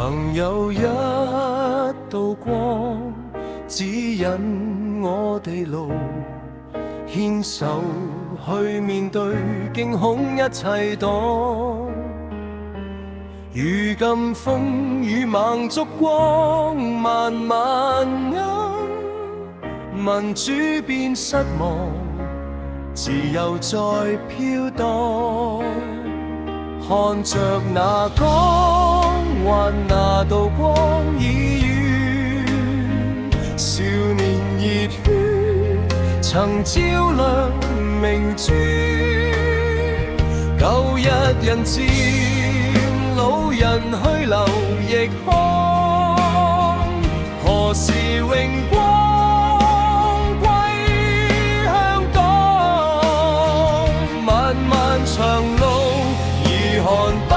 曾有一道光指引我哋路，牽手去面對驚恐一切擋。如今風雨猛燭光，慢慢暗，民主變失望，自由在飄蕩。看着那光環，那道光已遠，少年熱血曾照亮明珠。舊日人漸，老人去留亦康，何時榮光歸香港？漫漫長路如寒不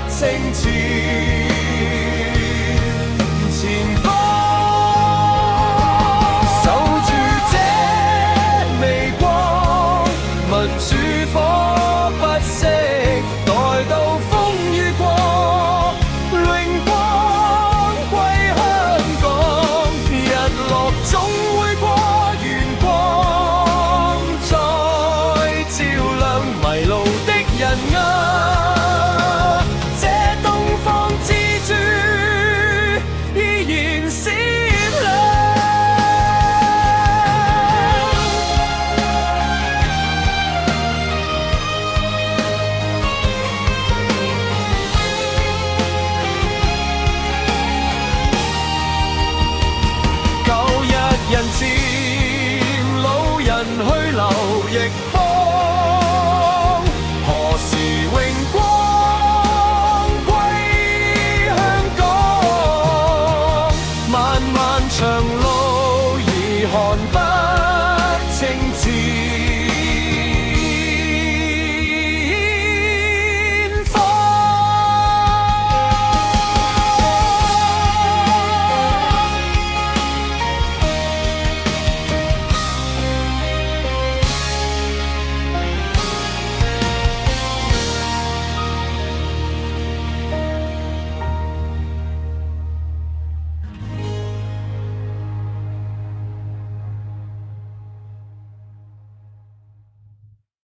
清澈，前方守住這微光，民主火不熄，待到風雨過，榮光歸香港。日落總會過，陽光再照亮迷路的人啊，這東方之珠依然閃亮。舊日人漸，老人去留亦康，何時榮光歸香港？漫漫長